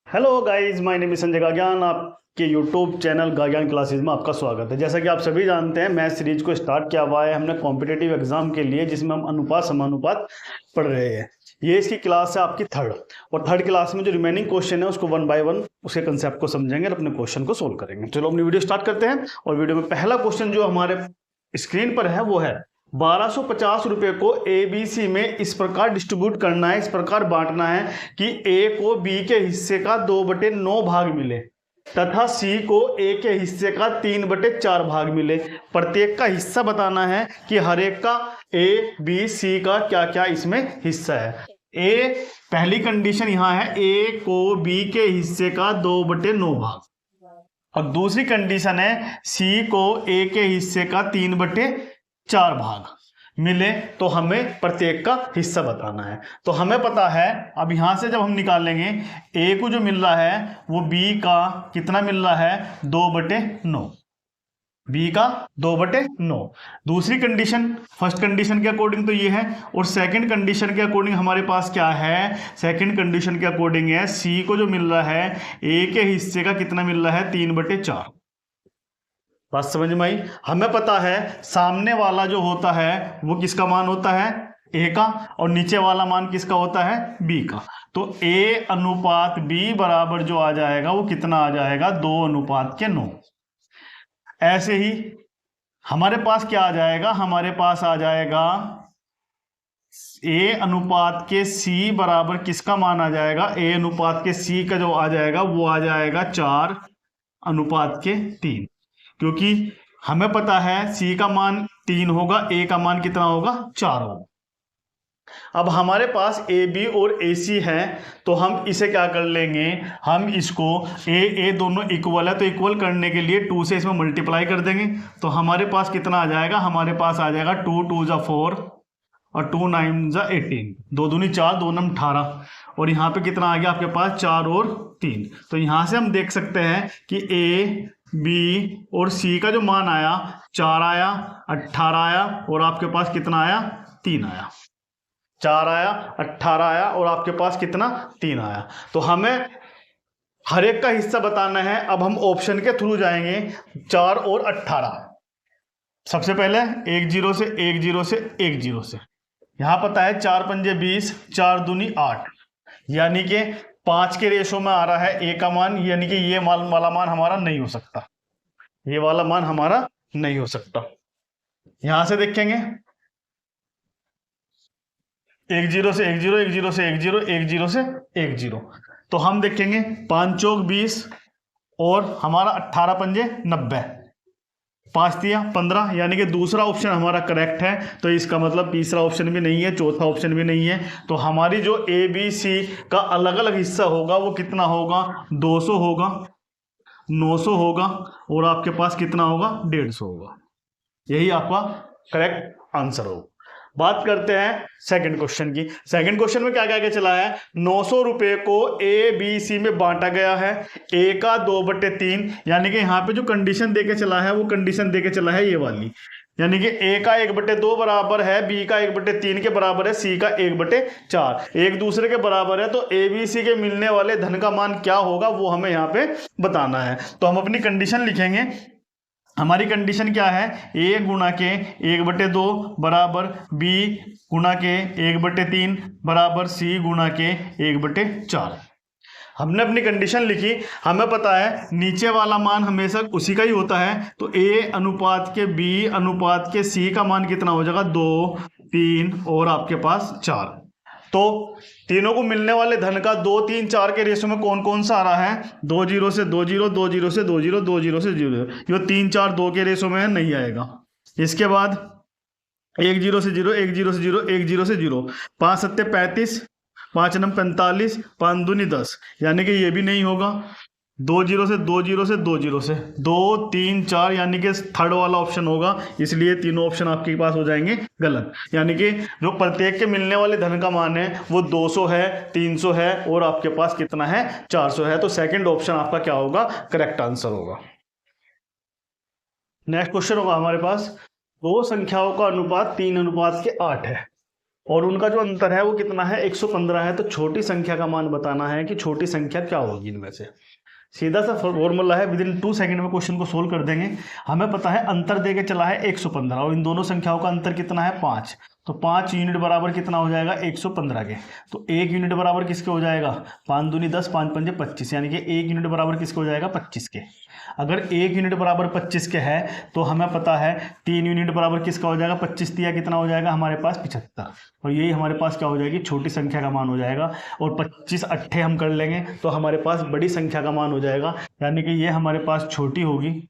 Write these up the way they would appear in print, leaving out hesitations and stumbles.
Hello guys, my name is Sanjay गाज्ञान। आपके YouTube channel गाज्ञान classes में आपका स्वागत है। जैसा कि आप सभी जानते हैं, मैथ सीरीज को स्टार्ट किया हुआ है हमने कॉम्पिटिटिव एग्जाम के लिए, जिसमें हम अनुपात समानुपात पढ़ रहे हैं। ये इसकी क्लास है आपकी थर्ड, और थर्ड क्लास में जो रिमेनिंग क्वेश्चन है उसको वन बाय वन उसके कंसेप्ट को समझेंगे और अपने क्वेश्चन को सोल्व करेंगे। चलो अपनी वीडियो स्टार्ट करते हैं। और वीडियो में पहला क्वेश्चन जो हमारे स्क्रीन पर है वो है 1250 रुपए को ABC में इस प्रकार डिस्ट्रीब्यूट करना है, इस प्रकार बांटना है कि A को B के हिस्से का 2/9 भाग मिले तथा C को A के हिस्से का 3/4 भाग मिले। प्रत्येक का हिस्सा बताना है कि हर एक का A, B, C का क्या क्या इसमें हिस्सा है। A पहली कंडीशन यहाँ है, A को B के हिस्से का 2/9 भाग, और दूसरी कंडीशन है C को A के हिस्से का 3/4 भाग मिले, तो हमें प्रत्येक का हिस्सा बताना है। तो हमें पता है, अब यहां से जब हम निकालेंगे A को जो मिल रहा है वो B का कितना मिल रहा है, 2/9, B का 2/9। दूसरी कंडीशन फर्स्ट कंडीशन के अकॉर्डिंग तो ये है, और सेकंड कंडीशन के अकॉर्डिंग हमारे पास क्या है, सेकंड कंडीशन के अकॉर्डिंग है C को जो मिल रहा है A के हिस्से का कितना मिल रहा है, 3/4। बात समझ में आई। हमें पता है सामने वाला जो होता है वो किसका मान होता है, A का, और नीचे वाला मान किसका होता है, B का। तो A अनुपात B बराबर जो आ जाएगा वो कितना आ जाएगा, 2:9। ऐसे ही हमारे पास क्या आ जाएगा, हमारे पास आ जाएगा A अनुपात के C बराबर किसका मान आ जाएगा, A अनुपात के C का जो आ जाएगा वो आ जाएगा 4:3, क्योंकि हमें पता है C का मान 3 होगा, A का मान कितना होगा, 4 होगा। अब हमारे पास AB और AC है, तो हम इसे क्या कर लेंगे, हम इसको A दोनों इक्वल है, तो इक्वल करने के लिए 2 से इसमें मल्टीप्लाई कर देंगे। तो हमारे पास कितना आ जाएगा, हमारे पास आ जाएगा 2 2 जा 4 और 2 9 जा 18, 2 दूनी 4, 2 9 18, और यहाँ पे कितना आ गया आपके पास, 4 और 3। तो यहाँ से हम देख सकते हैं कि A, B और C का जो मान आया 4 आया, 18 आया, और आपके पास कितना आया, 3 आया। 4 आया, 18 आया, और आपके पास कितना, 3 आया। तो हमें हर एक का हिस्सा बताना है। अब हम ऑप्शन के थ्रू जाएंगे, 4 और 18। सबसे पहले 1 0 से 1 0 से 1 0 से, यहां पता है 4 पंजे 20, 4 दूनी 8, यानी कि 5 के रेशो में आ रहा है A का मान, यानी कि ये वाला मान हमारा नहीं हो सकता, ये वाला मान हमारा नहीं हो सकता। यहां से देखेंगे 1 0 से 1 0, 1 0 से 1 0, 1 0 से 1 0, तो हम देखेंगे 5 चौक 20 और हमारा 18 पंजे 90, 5 दिया 15, यानी कि दूसरा ऑप्शन हमारा करेक्ट है। तो इसका मतलब तीसरा ऑप्शन भी नहीं है, चौथा ऑप्शन भी नहीं है। तो हमारी जो ABC का अलग अलग हिस्सा होगा वो कितना होगा, 200 होगा, 900 होगा, और आपके पास कितना होगा, 150 होगा। यही आपका करेक्ट आंसर होगा। बात करते हैं सेकंड क्वेश्चन की। सेकंड क्वेश्चन में क्या क्या चला है, 900 रुपए को ABC में बांटा गया है, A का 2/3, यानी कि यहाँ पे जो कंडीशन देके चला है वो कंडीशन देके चला है ये वाली, यानी कि A का 1/2 बराबर है, B का 1/3 के बराबर है, C का 1/4, एक दूसरे के बराबर है। तो ABC के मिलने वाले धन का मान क्या होगा वो हमें यहाँ पे बताना है। तो हम अपनी कंडीशन लिखेंगे। हमारी कंडीशन क्या है, A गुणा के 1/2 बराबर B गुणा के 1/3 बराबर C गुणा के 1/4। हमने अपनी कंडीशन लिखी। हमें पता है नीचे वाला मान हमेशा उसी का ही होता है, तो A अनुपात के B अनुपात के C का मान कितना हो जाएगा, 2 3 और आपके पास 4। तो तीनों को मिलने वाले धन का 2 3 4 के रेशो में कौन कौन सा आ रहा है, 2 0 से 2 0, 2 0 से 2 0, 2 0 से 0, ये 3 4 2 के रेशो में है, नहीं आएगा। इसके बाद 1 0 से 0, 1 0 से 0, 1 0 से 0, 5 7 35, 5 9 45, 5 दूनी 10, यानी कि ये भी नहीं होगा। 2 0 से 2 0 से 2 0 से 2 3 4, यानी कि थर्ड वाला ऑप्शन होगा, इसलिए तीनों ऑप्शन आपके पास हो जाएंगे गलत। यानी कि जो प्रत्येक के मिलने वाले धन का मान है वो 200 है, 300 है, और आपके पास कितना है, 400 है। तो सेकंड ऑप्शन आपका क्या होगा, करेक्ट आंसर होगा। नेक्स्ट क्वेश्चन होगा हमारे पास, दो संख्याओं का अनुपात 3:8 है। और उनका जो अंतर है वो कितना है, 115 है। तो छोटी संख्या का मान बताना है कि छोटी संख्या क्या होगी इनमें से। सीधा सा फॉर्मूला है, विद इन 2 सेकंड में क्वेश्चन को सोल्व कर देंगे। हमें पता है अंतर देके चला है 115 और इन दोनों संख्याओं का अंतर कितना है 5। तो 5 यूनिट बराबर कितना हो जाएगा 115 के। तो 1 यूनिट बराबर किसके हो जाएगा, 5 दूनी 10, 5 पंजे 25, यानी कि 1 यूनिट बराबर किसके हो जाएगा 25 के। अगर 1 यूनिट बराबर 25 के है तो हमें पता है 3 यूनिट बराबर किसका हो जाएगा, 25 दिया कितना हो जाएगा हमारे पास 75। और यही हमारे पास क्या हो जाएगी, छोटी संख्या का मान हो जाएगा। और 25 अट्ठे हम कर लेंगे तो हमारे पास बड़ी संख्या का मान हो जाएगा, यानी कि ये हमारे पास छोटी होगी।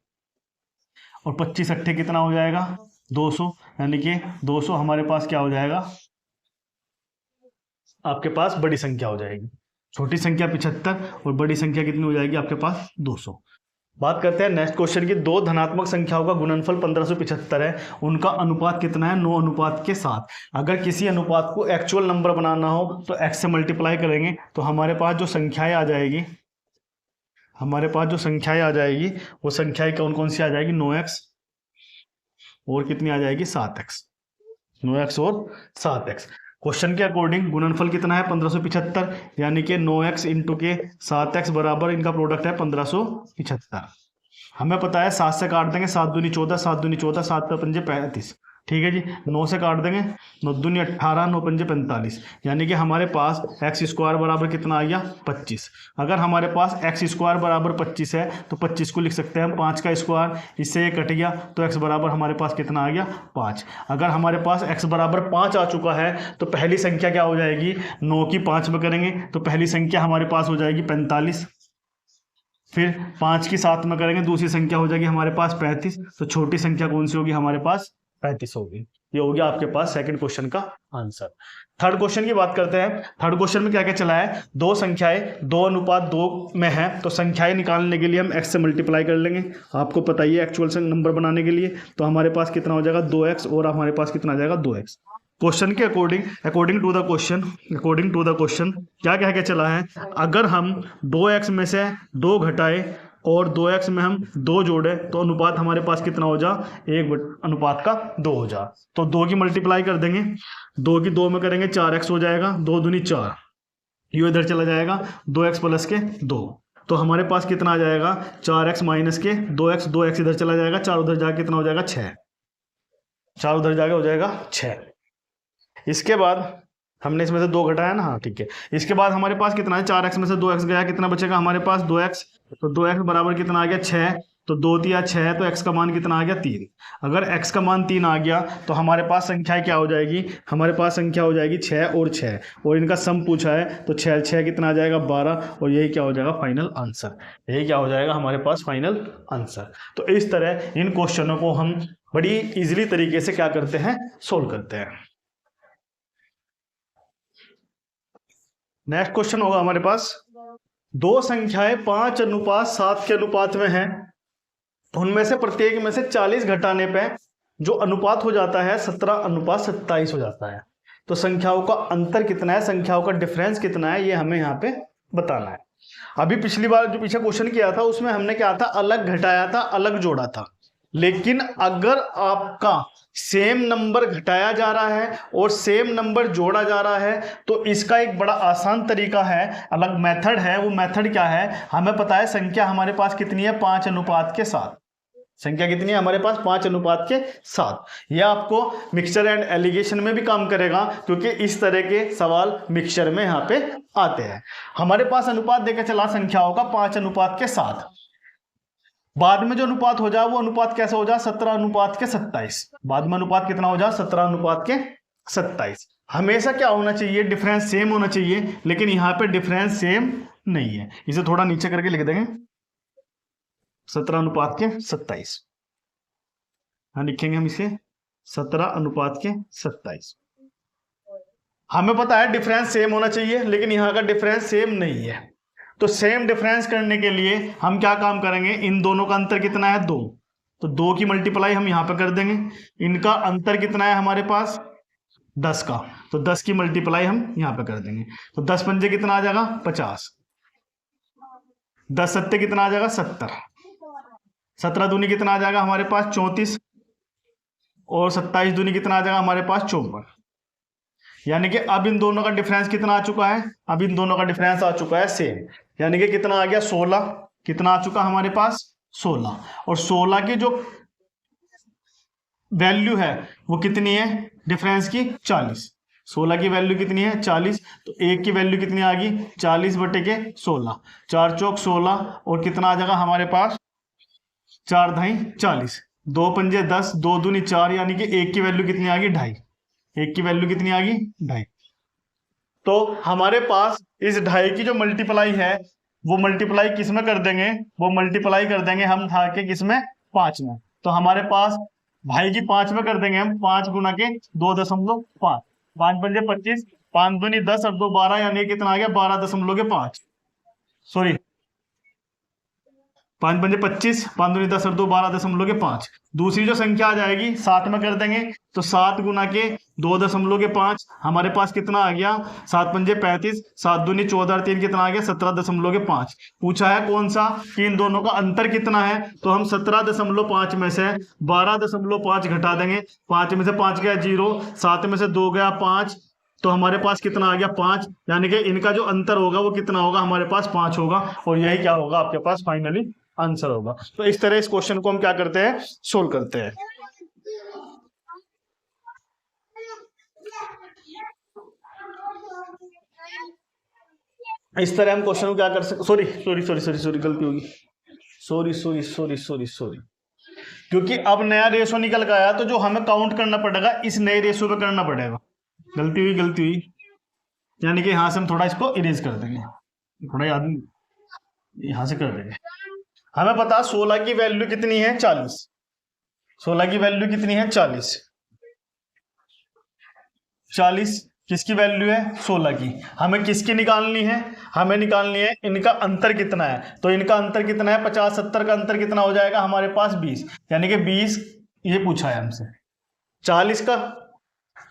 और 25 अट्ठे कितना हो जाएगा 200, यानी कि 200 हमारे पास क्या हो जाएगा, आपके पास बड़ी संख्या हो जाएगी। छोटी संख्या 75 और बड़ी संख्या कितनी हो जाएगी आपके पास 200। बात करते हैं नेक्स्ट क्वेश्चन की। दो धनात्मक संख्याओं का गुणनफल 1575 है, उनका अनुपात कितना है 9 अनुपात के 7। अगर किसी अनुपात को एक्चुअल नंबर बनाना हो तो x से मल्टीप्लाई करेंगे तो हमारे पास जो संख्याएं आ जाएगी, वो संख्याएं कौन कौन सी आ जाएगी, 9x और कितनी आ जाएगी 7x, 9x और 7x। क्वेश्चन के अकॉर्डिंग गुणनफल कितना है 1575, यानी कि 9x इंटू के 7x बराबर इनका प्रोडक्ट है 1575। हमें पता है 7 से काट देंगे, 7 दूनी 14, 7 दूनी 14, 7 का पंजे 35, ठीक है जी। 9 से काट देंगे, 9 दूनी 18, 9 पंजे 45, यानी कि हमारे पास एक्स स्क्वायर बराबर कितना आ गया 25। अगर हमारे पास एक्स स्क्वायर बराबर 25 है तो 25 को लिख सकते हैं हम 5 का स्क्वायर, इससे ये कट गया तो एक्स बराबर हमारे पास कितना आ गया 5। अगर हमारे पास एक्स बराबर 5 आ चुका है तो पहली संख्या क्या हो जाएगी, 9 की 5 में करेंगे तो पहली संख्या हमारे पास हो जाएगी 45, फिर 5 की 7 में करेंगे दूसरी संख्या हो जाएगी हमारे पास 35। तो छोटी संख्या कौन सी होगी हमारे पास 35 होगी। ये हो गया आपके पास सेकंड क्वेश्चन का आंसर। थर्ड क्वेश्चन की बात करते हैं। थर्ड क्वेश्चन में क्या क्या चला है, दो संख्याएं 2 अनुपात 2 में है तो संख्याएं निकालने के लिए हम x से मल्टीप्लाई कर लेंगे। आपको पता ही है एक्चुअल नंबर बनाने के लिए तो हमारे पास कितना हो जाएगा 2x और हमारे पास कितना आ जाएगा 2x। क्वेश्चन के अकॉर्डिंग टू द क्वेश्चन क्या कह के चला है, अगर हम 2x में से 2 घटाए और 2x में हम 2 जोड़े तो अनुपात हमारे पास कितना हो जा, 1 अनुपात का 2 हो जा। तो 2 की मल्टीप्लाई कर देंगे, 2 की 2 में करेंगे 4x हो जाएगा, 2 दूनी 4, ये इधर चला जाएगा 2x प्लस के 2। तो हमारे पास कितना आ जाएगा 4x माइनस के 2x, 2x इधर चला जाएगा, 4 उधर जाके कितना हो जाएगा 6, 4 उधर जाके हो जाएगा 6। इसके बाद हमने इसमें से 2 घटाया ना, हाँ ठीक है। इसके बाद हमारे पास कितना है 4x में से 2x गया, कितना बचेगा हमारे पास 2x। तो 2x बराबर कितना आ गया 6, तो 2 तिया 6 तो x का मान कितना आ गया 3। अगर x का मान 3 आ गया तो हमारे पास संख्या क्या हो जाएगी, हमारे पास संख्या हो जाएगी 6 और 6 और इनका सम पूछा है तो 6 6 कितना आ जाएगा 12 और यही क्या हो जाएगा फाइनल आंसर। यही क्या हो जाएगा हमारे पास फाइनल आंसर। तो इस तरह इन क्वेश्चनों को हम बड़ी इजीली तरीके से क्या करते हैं, सोल्व करते हैं। नेक्स्ट क्वेश्चन होगा हमारे पास, दो संख्याएं 5 अनुपात 7 के अनुपात में हैं, उनमें से प्रत्येक में से 40 घटाने पे जो अनुपात हो जाता है 17 अनुपात 27 हो जाता है। तो संख्याओं का अंतर कितना है, संख्याओं का डिफरेंस कितना है, ये हमें यहाँ पे बताना है। अभी पिछली बार जो पीछे क्वेश्चन किया था उसमें हमने क्या था, अलग घटाया था अलग जोड़ा था। लेकिन अगर आपका सेम नंबर घटाया जा रहा है और सेम नंबर जोड़ा जा रहा है तो इसका एक बड़ा आसान तरीका है, अलग मेथड है। वो मेथड क्या है, हमें पता है संख्या हमारे पास कितनी है 5 अनुपात के 7। संख्या कितनी है हमारे पास 5 अनुपात के 7। यह आपको मिक्सचर एंड एलिगेशन में भी काम करेगा क्योंकि इस तरह के सवाल मिक्सचर में यहाँ पे आते हैं। हमारे पास अनुपात देकर चला संख्याओं का 5 अनुपात के 7। बाद में जो अनुपात हो जाए वो अनुपात कैसा हो जाए 17 अनुपात के 27। बाद में अनुपात कितना हो जाए 17 अनुपात के 27। हमेशा क्या होना चाहिए, डिफरेंस सेम होना चाहिए, लेकिन यहाँ पे डिफरेंस सेम नहीं है। इसे थोड़ा नीचे करके लिख देंगे 17 अनुपात के 27, हाँ लिखेंगे हम इसे 17 अनुपात के 27। हमें पता है डिफरेंस सेम होना चाहिए लेकिन यहाँ का डिफरेंस सेम नहीं है। तो सेम डिफरेंस करने के लिए हम क्या काम करेंगे, इन दोनों का अंतर कितना है 2, तो 2 की मल्टीप्लाई हम यहाँ पे कर देंगे। इनका अंतर कितना है हमारे पास 10 का, तो 10 की मल्टीप्लाई हम यहाँ पे कर देंगे। तो 10 पंजे कितना आ जाएगा 50, 10 सत्ते कितना आ जाएगा 70, 17 दूनी कितना आ जाएगा हमारे पास 34 और 27 दूनी कितना आ जाएगा हमारे पास 54। यानी कि अब इन दोनों का डिफरेंस कितना आ चुका है, अब इन दोनों का डिफरेंस आ चुका है सेम, यानी कि कितना आ गया 16, कितना आ चुका हमारे पास 16, और 16 की जो वैल्यू है वो कितनी है डिफरेंस की 40, 16 की वैल्यू कितनी है 40, तो एक की वैल्यू कितनी आ गई 40 बटे के 16, 4 चौक 16, और कितना आ जाएगा हमारे पास 4 धाई 40, 2 पंजे 10, 2 दूनी 4, यानी कि एक की वैल्यू कितनी आ गई 2.5, एक की वैल्यू कितनी आ गई 2.5। तो हमारे पास इस 2.5 की जो मल्टीप्लाई है वो मल्टीप्लाई किस में कर देंगे, वो मल्टीप्लाई कर देंगे हम था के किसमें 5 में, तो हमारे पास भाई की 5 में कर देंगे हम 5 गुना के 2.5, 5 पंजे 25, 5 दूनी 10 और 2 12, यानी कितना आ गया 12.5, सॉरी 5 पंजे 25, 5 दूनी 10 और 2 12.5। दूसरी जो संख्या आ जाएगी 7 में कर देंगे, तो 7 गुना के 2.5 हमारे पास कितना आ गया 7 पंजे 35, 7 दूनी 14 और 3 कितना आ गया 17.5। पूछा है कौन सा कि इन दोनों का अंतर कितना है, तो हम 17.5 में से 12.5 घटा देंगे, 5 में से 5 गया 0, 7 में से 2 गया 5, तो हमारे पास कितना आ गया 5, यानी कि इनका जो अंतर होगा वो कितना होगा हमारे पास 5 होगा, और यही क्या होगा आपके पास फाइनली आंसर होगा। तो इस तरह इस क्वेश्चन को हम क्या करते हैं सोल्व करते हैं। इस तरह हम क्वेश्चन को क्या कर सकते, सॉरी गलती होगी, सॉरी, क्योंकि अब नया रेशो निकल के आया, तो जो हमें काउंट करना पड़ेगा इस नए रेशो पे करना पड़ेगा। गलती हुई, यानी कि यहां से हम थोड़ा इसको इरेज कर देंगे, थोड़ा याद यहां से कर देंगे। हमें पता 16 की वैल्यू कितनी है 40, 16 की वैल्यू कितनी है 40 किसकी वैल्यू है 16 की, हमें किसकी निकालनी है, हमें निकालनी है इनका अंतर कितना है, तो इनका अंतर कितना है 50 70 का अंतर कितना हो जाएगा हमारे पास 20, यानी कि 20 ये पूछा है हमसे। 40 का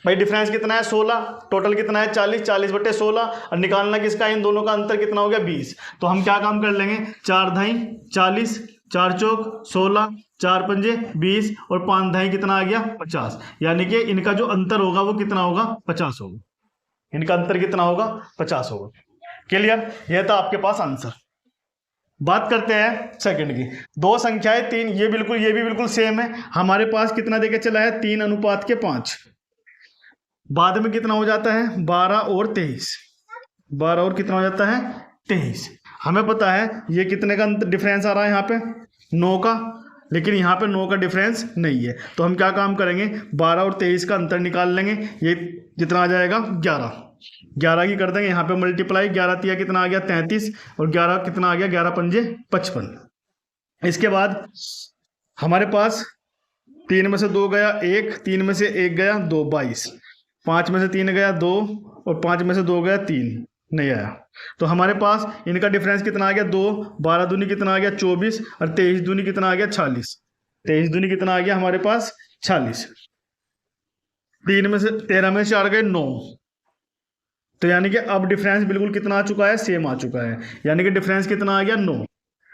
भाई डिफरेंस कितना है 16, टोटल कितना है 40 बटे 16, और निकालना किसका इन दोनों का अंतर कितना हो गया 20। तो हम क्या काम कर लेंगे 4 धाई 40, 4 चौक 16, 4 पंजे 20 और 5 धाई कितना आ गया 50, यानी कि इनका जो अंतर होगा वो कितना होगा 50 होगा, इनका अंतर कितना होगा 50 होगा। क्लियर, यह था आपके पास आंसर। बात करते हैं सेकंड की, दो संख्याएं 3, ये भी बिल्कुल सेम है, हमारे पास कितना देके चला है 3:5, बाद में कितना हो जाता है 12 और 23, 12 और कितना हो जाता है 23। हमें पता है ये कितने का डिफरेंस आ रहा है यहाँ पे 9 का, लेकिन यहाँ पे 9 का डिफरेंस नहीं है, तो हम क्या काम करेंगे 12 और 23 का अंतर निकाल लेंगे, ये कितना आ जाएगा 11 की कर देंगे यहाँ पे मल्टीप्लाई, 11 तिया कितना आ गया 33, और 11 कितना आ गया 11 पंजे 55। इसके बाद हमारे पास 3 में से 2 गया 1, 3 में से 1 गया 2, 22, 5 में से 3 गया 2, और 5 में से 2 गया 3, नहीं आया, तो हमारे पास इनका डिफरेंस कितना आ गया 2, 12 दूनी कितना आ गया 24, और 23 दूनी कितना आ गया 46, 23 दूनी कितना आ गया हमारे पास 46, 3 में से 13 में से 4 गए 9, तो यानी कि अब डिफरेंस बिल्कुल कितना आ चुका है सेम आ चुका है, यानी कि डिफरेंस कितना आ गया 9,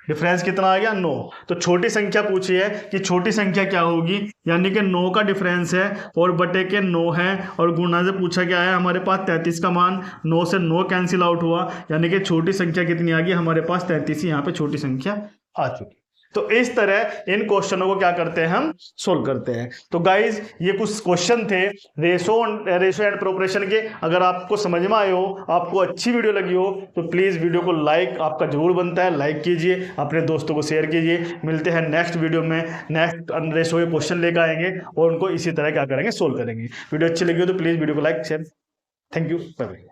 डिफरेंस कितना आ गया 9। तो छोटी संख्या पूछी है कि छोटी संख्या क्या होगी, यानी कि 9 का डिफरेंस है और बटे के 9 है, और गुणा से पूछा क्या है हमारे पास 33 का मान, 9 से 9 कैंसिल आउट हुआ, यानी कि छोटी संख्या कितनी आ गई हमारे पास 33 ही यहाँ पे छोटी संख्या आ चुकी। तो इस तरह इन क्वेश्चनों को क्या करते हैं हम सोल्व करते हैं। तो गाइज ये कुछ क्वेश्चन थे रेशो एंड प्रोपोर्शन के। अगर आपको समझ में आए हो, आपको अच्छी वीडियो लगी हो, तो प्लीज वीडियो को लाइक आपका जरूर बनता है, लाइक कीजिए, अपने दोस्तों को शेयर कीजिए। मिलते हैं नेक्स्ट वीडियो में, नेक्स्ट रेशो के क्वेश्चन लेकर आएंगे और उनको इसी तरह क्या करेंगे सोल्व करेंगे। वीडियो अच्छी लगी हो तो प्लीज वीडियो को like share. Thank you, bye bye.